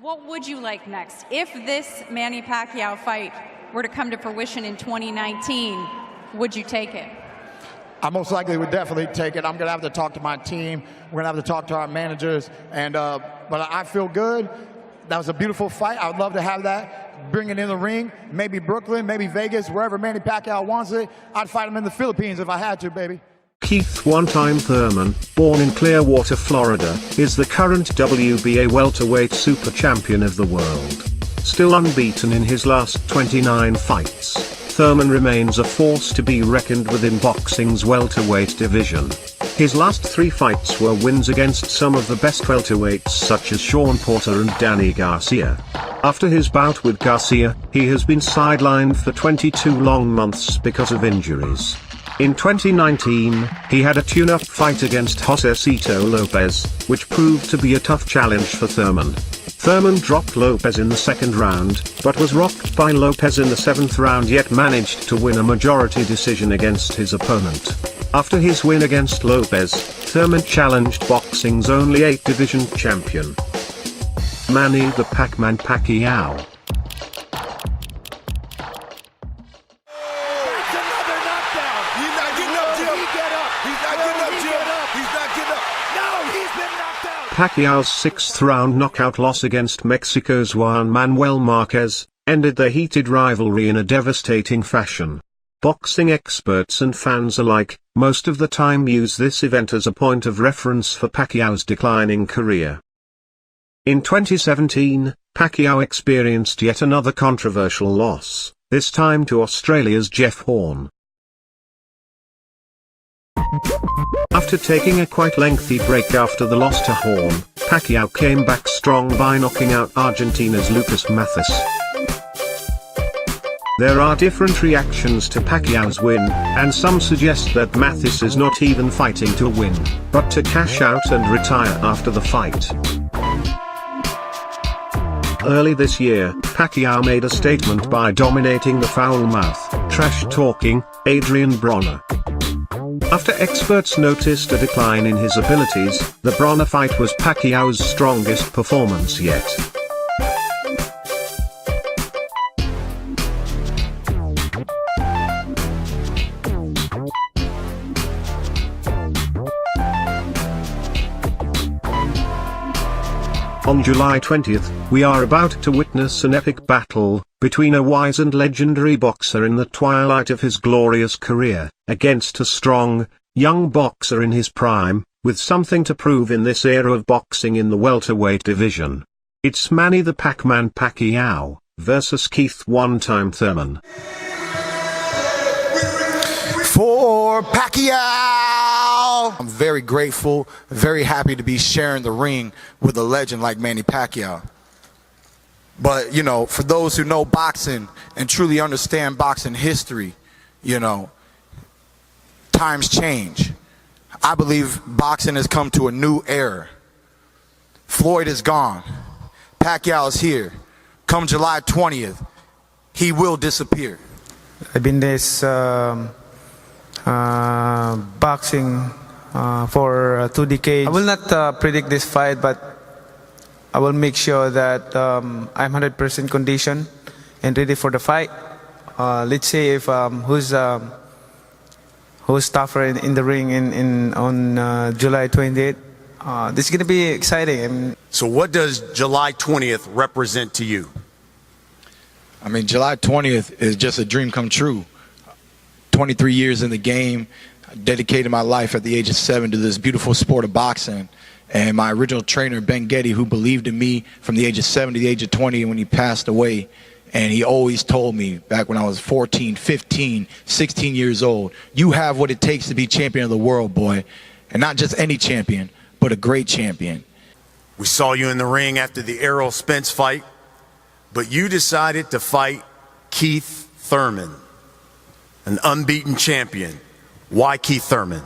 What would you like next? If this Manny Pacquiao fight were to come to fruition in 2019, would you take it? I most likely would definitely take it. I'm going to have to talk to my team. We're going to have to talk to our managers. But I feel good. That was a beautiful fight. I would love to have that. Bring it in the ring. Maybe Brooklyn, maybe Vegas, wherever Manny Pacquiao wants it. I'd fight him in the Philippines if I had to, baby. Keith one-time Thurman, born in Clearwater, Florida, is the current WBA welterweight super champion of the world. Still unbeaten in his last 29 fights, Thurman remains a force to be reckoned with in boxing's welterweight division. His last 3 fights were wins against some of the best welterweights such as Sean Porter and Danny Garcia. After his bout with Garcia, he has been sidelined for 22 long months because of injuries. In 2019, he had a tune-up fight against Josecito Lopez, which proved to be a tough challenge for Thurman. Thurman dropped Lopez in the 2nd round, but was rocked by Lopez in the 7th round yet managed to win a majority decision against his opponent. After his win against Lopez, Thurman challenged boxing's only 8th division champion, Manny the Pac-Man Pacquiao. Pacquiao's 6th round knockout loss against Mexico's Juan Manuel Marquez ended the heated rivalry in a devastating fashion. Boxing experts and fans alike, most of the time use this event as a point of reference for Pacquiao's declining career. In 2017, Pacquiao experienced yet another controversial loss, this time to Australia's Jeff Horn. After taking a quite lengthy break after the loss to Horn, Pacquiao came back strong by knocking out Argentina's Lucas Mathis. There are different reactions to Pacquiao's win, and some suggest that Mathis is not even fighting to win, but to cash out and retire after the fight. Early this year, Pacquiao made a statement by dominating the foul-mouth, trash-talking, Adrian Broner. After experts noticed a decline in his abilities, the Broner fight was Pacquiao's strongest performance yet. On July 20th, we are about to witness an epic battle between a wise and legendary boxer in the twilight of his glorious career, against a strong, young boxer in his prime, with something to prove in this era of boxing in the welterweight division. It's Manny the Pac-Man Pacquiao versus Keith one-time Thurman. For Pacquiao! I'm very grateful, very happy to be sharing the ring with a legend like Manny Pacquiao. But, you know, for those who know boxing and truly understand boxing history, you know, times change. I believe boxing has come to a new era. Floyd is gone. Pacquiao is here. Come July 20th, he will disappear. I've been this boxing for 2 decades. I will not predict this fight, but I will make sure that I'm 100% conditioned and ready for the fight. Let's say if who's tougher in the ring on July 28th. This is going to be exciting. So what does July 20th represent to you? I mean, July 20th is just a dream come true. 23 years in the game, I dedicated my life at the age of 7 to this beautiful sport of boxing. And my original trainer, Ben Getty, who believed in me from the age of 7 to the age of 20 when he passed away, and he always told me back when I was 14, 15, 16 years old, you have what it takes to be champion of the world, boy. And not just any champion, but a great champion. We saw you in the ring after the Errol Spence fight, but you decided to fight Keith Thurman, an unbeaten champion. Why Keith Thurman?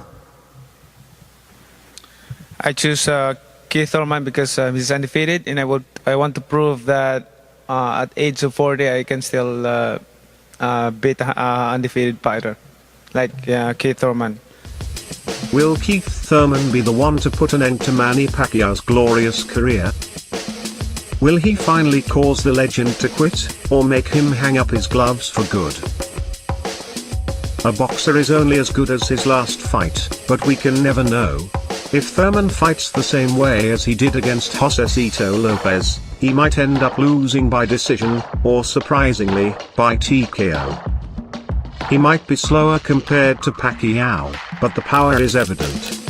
I choose Keith Thurman because he's undefeated, and I want to prove that at age of 40 I can still beat an undefeated fighter like Keith Thurman. Will Keith Thurman be the one to put an end to Manny Pacquiao's glorious career? Will he finally cause the legend to quit, or make him hang up his gloves for good? A boxer is only as good as his last fight, but we can never know. If Thurman fights the same way as he did against Josesito Lopez, he might end up losing by decision, or surprisingly, by TKO. He might be slower compared to Pacquiao, but the power is evident.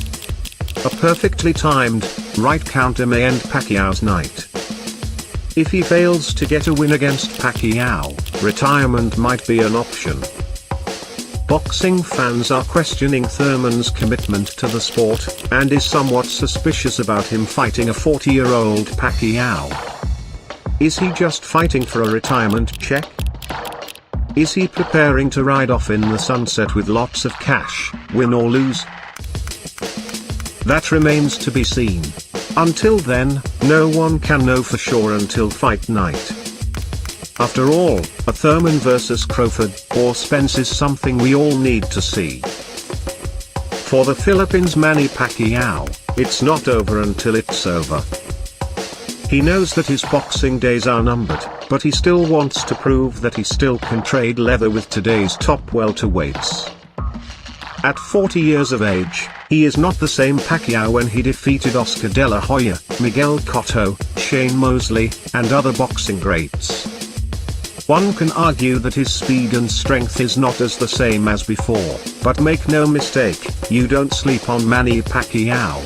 A perfectly timed, right counter may end Pacquiao's night. If he fails to get a win against Pacquiao, retirement might be an option. Boxing fans are questioning Thurman's commitment to the sport, and is somewhat suspicious about him fighting a 40-year-old Pacquiao. Is he just fighting for a retirement check? Is he preparing to ride off in the sunset with lots of cash, win or lose? That remains to be seen. Until then, no one can know for sure until fight night. After all, a Thurman versus Crawford or Spence is something we all need to see. For the Philippines' Manny Pacquiao, it's not over until it's over. He knows that his boxing days are numbered, but he still wants to prove that he still can trade leather with today's top welterweights. At 40 years of age, he is not the same Pacquiao when he defeated Oscar De La Hoya, Miguel Cotto, Shane Mosley, and other boxing greats. One can argue that his speed and strength is not as the same as before, but make no mistake, you don't sleep on Manny Pacquiao.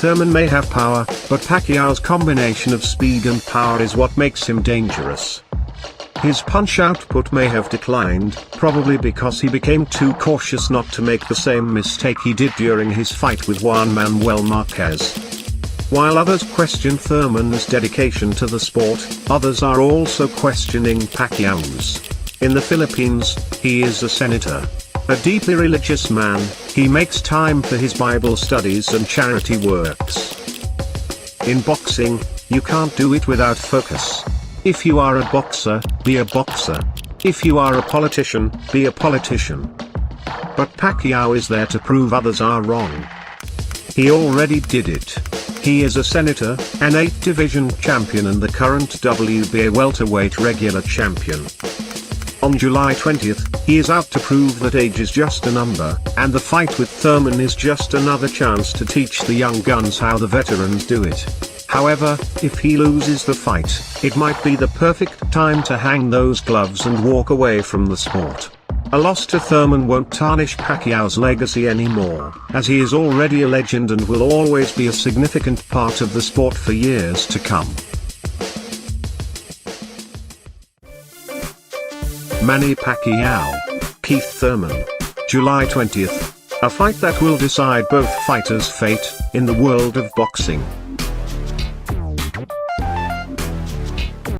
Thurman may have power, but Pacquiao's combination of speed and power is what makes him dangerous. His punch output may have declined, probably because he became too cautious not to make the same mistake he did during his fight with Juan Manuel Marquez. While others question Thurman's dedication to the sport, others are also questioning Pacquiao's. In the Philippines, he is a senator. A deeply religious man, he makes time for his Bible studies and charity works. In boxing, you can't do it without focus. If you are a boxer, be a boxer. If you are a politician, be a politician. But Pacquiao is there to prove others are wrong. He already did it. He is a senator, an 8th division champion and the current WBA welterweight regular champion. On July 20th, he is out to prove that age is just a number, and the fight with Thurman is just another chance to teach the young guns how the veterans do it. However, if he loses the fight, it might be the perfect time to hang those gloves and walk away from the sport. A loss to Thurman won't tarnish Pacquiao's legacy anymore, as he is already a legend and will always be a significant part of the sport for years to come. Manny Pacquiao, Keith Thurman. July 20th. A fight that will decide both fighters' fate in the world of boxing.